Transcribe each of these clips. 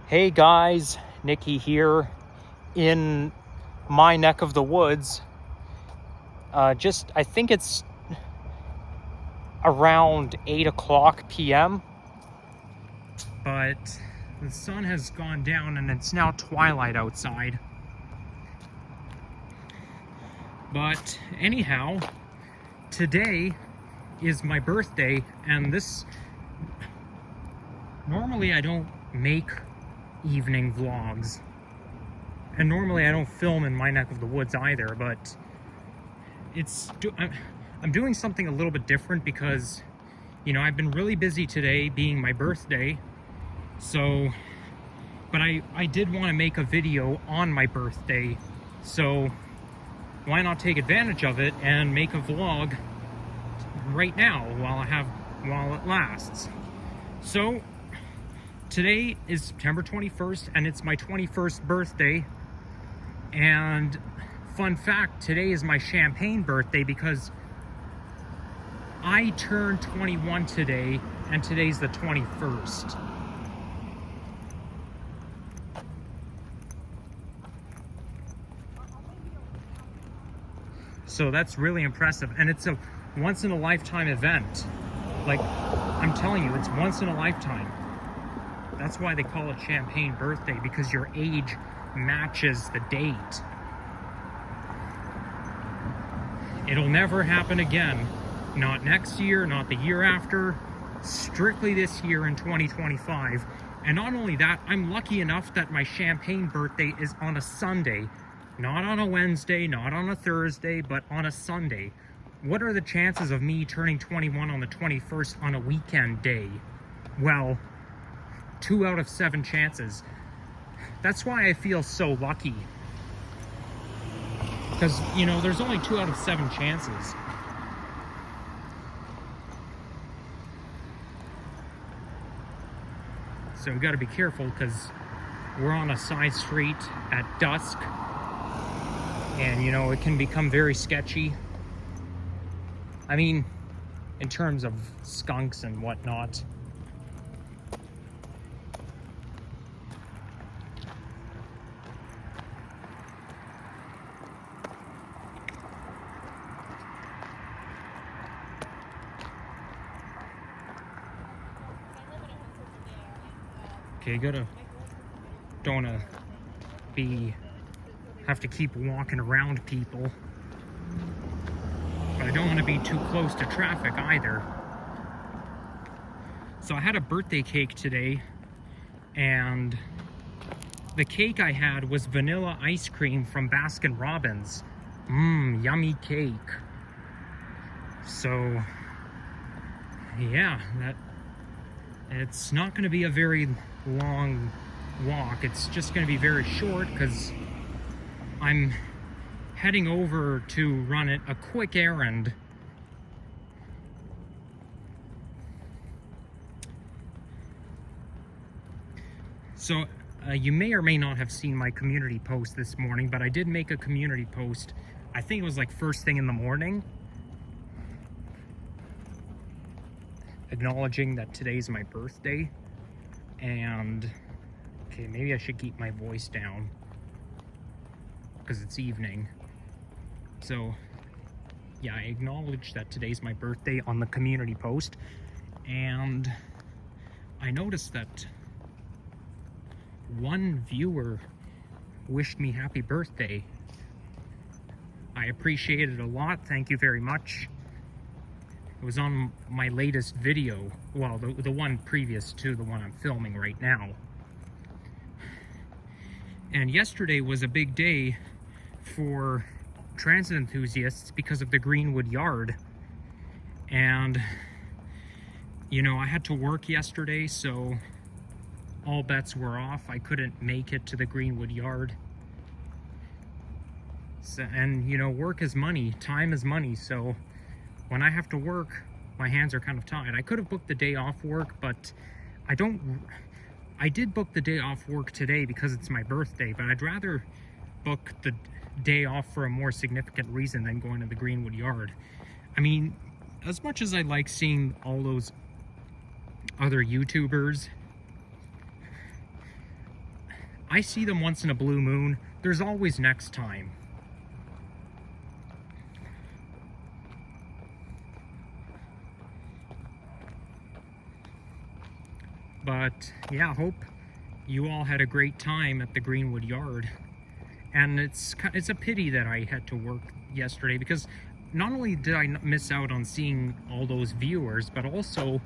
Hey guys, Nikki here in my neck of the woods. I think it's around 8 o'clock p.m. But the sun has gone down and it's now twilight outside. But anyhow, today is my birthday, and normally I don't make evening vlogs, and normally I don't film in my neck of the woods either, but I'm doing something a little bit different because, I've been really busy today being my birthday, but I did want to make a video on my birthday, so why not take advantage of it and make a vlog right now while it lasts. So today is September 21st, and it's my 21st birthday. And fun fact, today is my champagne birthday because I turned 21 today, and today's the 21st. So that's really impressive, and it's a once-in-a-lifetime event. Like, I'm telling you, it's once in a lifetime. That's why they call it champagne birthday, because your age matches the date. It'll never happen again. Not next year, not the year after. Strictly this year in 2025. And not only that, I'm lucky enough that my champagne birthday is on a Sunday. Not on a Wednesday, not on a Thursday, but on a Sunday. What are the chances of me turning 21 on the 21st on a weekend day? Well, 2 out of 7 chances. That's why I feel so lucky. Because, there's only 2 out of 7 chances. So we got to be careful because we're on a side street at dusk. And, it can become very sketchy. I mean, in terms of skunks and whatnot. Okay, don't wanna have to keep walking around people. But I don't want to be too close to traffic either. So I had a birthday cake today, and the cake I had was vanilla ice cream from Baskin Robbins. Yummy cake. So yeah, it's not going to be a very long walk. It's just going to be very short because I'm heading over to run a quick errand. So you may or may not have seen my community post this morning, but I did make a community post. I think it was like first thing in the morning, acknowledging that today's my birthday. And okay, maybe I should keep my voice down because it's evening. So yeah, I acknowledged that today's my birthday on the community post, and I noticed that one viewer wished me happy birthday. I appreciate it a lot. Thank you very much. It was on my latest video. Well, the one previous to the one I'm filming right now. And yesterday was a big day for transit enthusiasts because of the Greenwood Yard. And, I had to work yesterday, so all bets were off. I couldn't make it to the Greenwood Yard. So, and, work is money. Time is money, so when I have to work, my hands are kind of tied. I could have booked the day off work, but I did book the day off work today because it's my birthday, but I'd rather book the day off for a more significant reason than going to the Greenwood Yard. I mean, as much as I like seeing all those other YouTubers I see them once in a blue moon. There's always next time. But yeah, hope you all had a great time at the Greenwood Yard. And it's a pity that I had to work yesterday, because not only did I miss out on seeing all those viewers, but also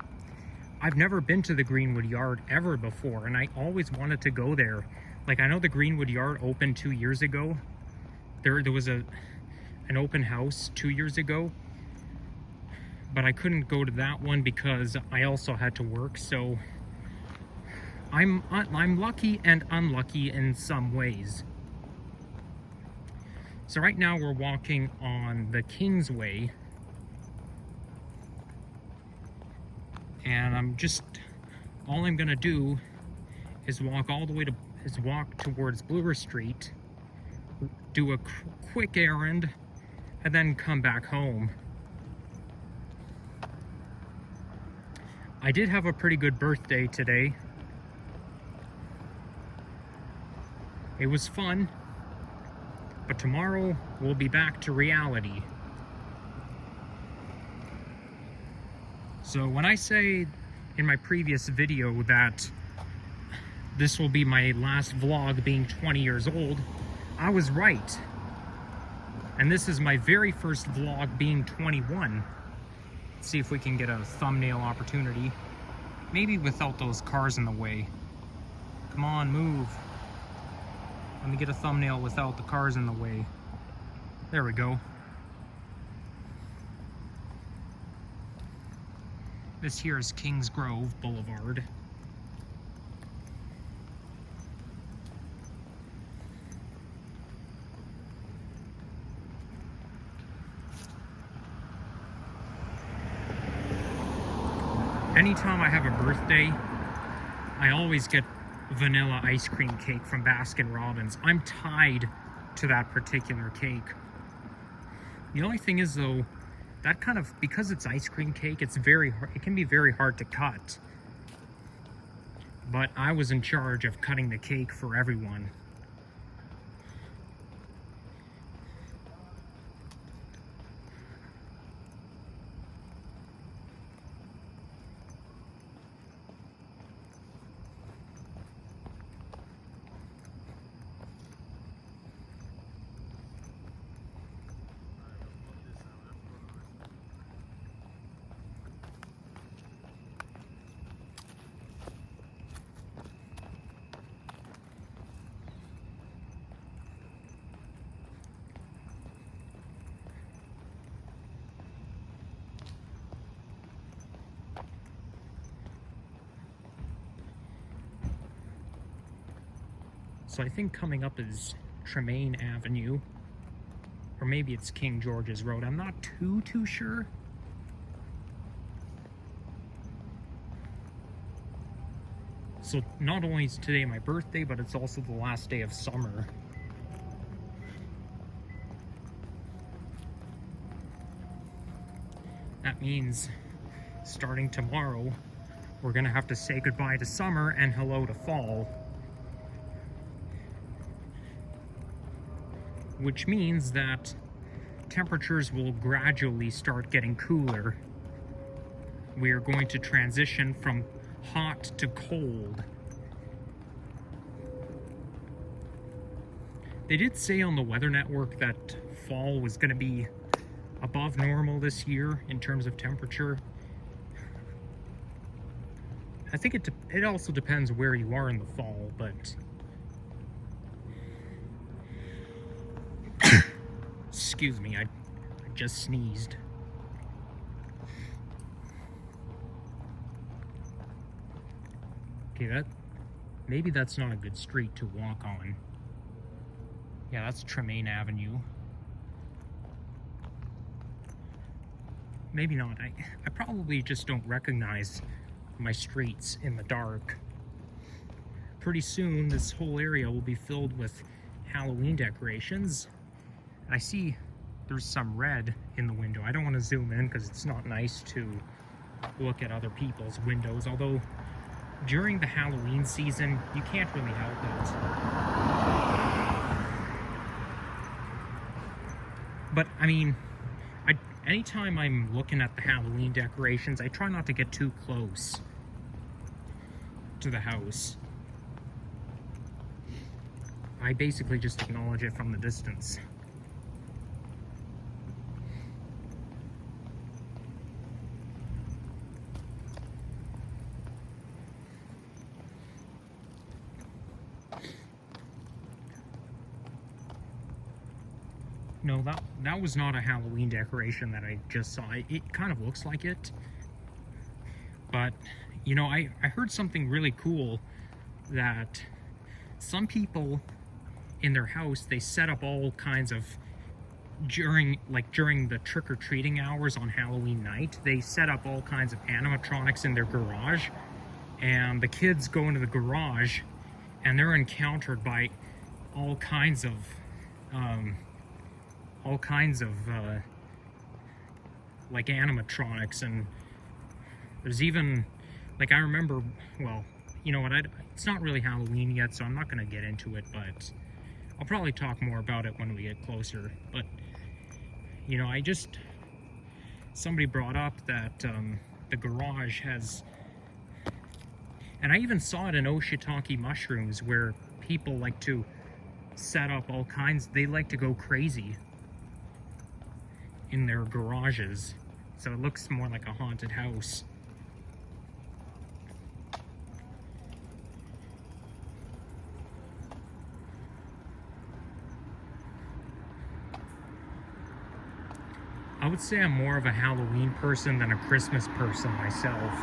I've never been to the Greenwood Yard ever before, and I always wanted to go there. Like, I know the Greenwood Yard opened 2 years ago. There was an open house 2 years ago, but I couldn't go to that one because I also had to work. So I'm lucky and unlucky in some ways. So right now we're walking on the Kingsway, and all I'm gonna do is walk towards Bloor Street, do a quick errand, and then come back home. I did have a pretty good birthday today. It was fun, but tomorrow we'll be back to reality. So when I say in my previous video that this will be my last vlog being 20 years old, I was right. And this is my very first vlog being 21. Let's see if we can get a thumbnail opportunity. Maybe without those cars in the way. Come on, move. Let me get a thumbnail without the cars in the way. There we go. This here is Kingsgrove Boulevard. Anytime I have a birthday, I always get vanilla ice cream cake from Baskin Robbins. I'm tied to that particular cake. The only thing is though, that because it's ice cream cake, it can be very hard to cut. But I was in charge of cutting the cake for everyone. So I think coming up is Tremaine Avenue, or maybe it's King George's Road. I'm not too sure. So not only is today my birthday, but it's also the last day of summer. That means starting tomorrow, we're gonna have to say goodbye to summer and hello to fall. Which means that temperatures will gradually start getting cooler. We are going to transition from hot to cold. They did say on the Weather Network that fall was going to be above normal this year in terms of temperature. I think it also depends where you are in the fall, but excuse me, I just sneezed. Okay, maybe that's not a good street to walk on. Yeah, that's Tremaine Avenue. Maybe not. I probably just don't recognize my streets in the dark. Pretty soon, this whole area will be filled with Halloween decorations. I see there's some red in the window. I don't want to zoom in because it's not nice to look at other people's windows, although during the Halloween season, you can't really help it. But, I mean, anytime I'm looking at the Halloween decorations, I try not to get too close to the house. I basically just acknowledge it from the distance. No, that was not a Halloween decoration that I just saw. It kind of looks like it. But, you know, I heard something really cool, that some people in their house, they set up all kinds of, during the trick-or-treating hours on Halloween night, they set up all kinds of animatronics in their garage, and the kids go into the garage and they're encountered by all kinds of like animatronics. And there's even, like, I remember, well, you know what, it's not really Halloween yet, so I'm not going to get into it, but I'll probably talk more about it when we get closer. But, you know, somebody brought up that the garage has, and I even saw it in Oshitaki mushrooms, where people like to set up all kinds, they like to go crazy in their garages, so it looks more like a haunted house. I would say I'm more of a Halloween person than a Christmas person myself.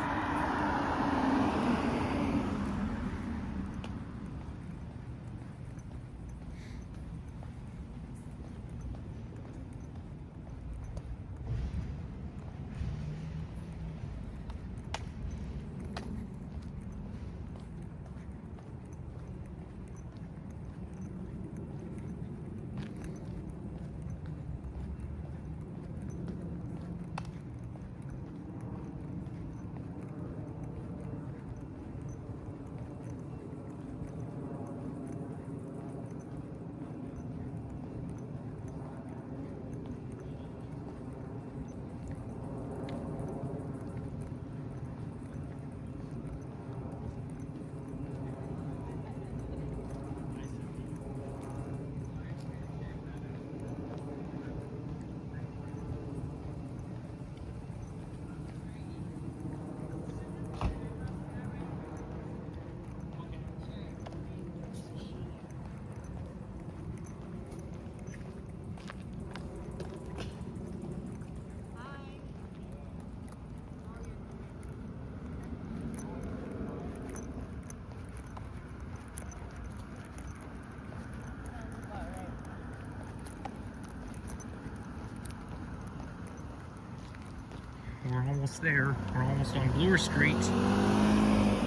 We're almost there. We're almost on Bloor Street.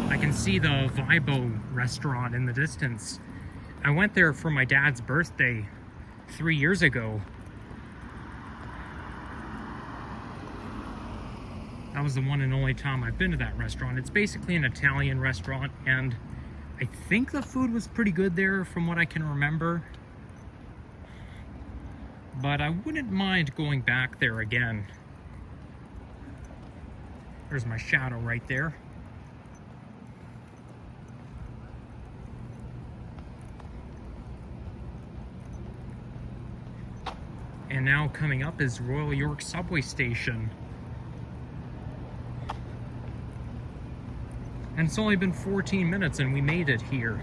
I can see the Vibo restaurant in the distance. I went there for my dad's birthday 3 years ago. That was the one and only time I've been to that restaurant. It's basically an Italian restaurant, and I think the food was pretty good there from what I can remember. But I wouldn't mind going back there again. There's my shadow right there. And now coming up is Royal York subway station. And it's only been 14 minutes and we made it here.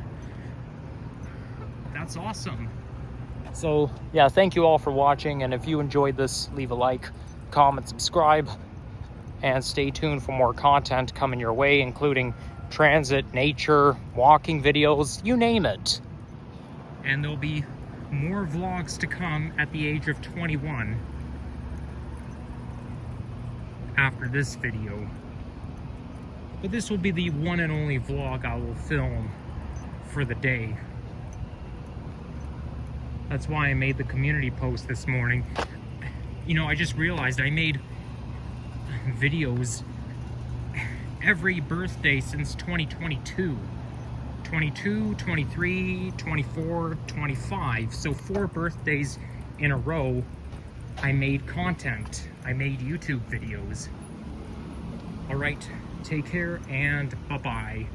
That's awesome. So yeah, thank you all for watching, and if you enjoyed this, leave a like, comment, subscribe, and stay tuned for more content coming your way, including transit, nature, walking videos, you name it. And there'll be more vlogs to come at the age of 21 after this video. But this will be the one and only vlog I will film for the day. That's why I made the community post this morning. You know, I just realized I made videos every birthday since 2022. 22, 23, 24, 25. So 4 birthdays in a row, I made content. I made YouTube videos. Alright, take care and bye-bye.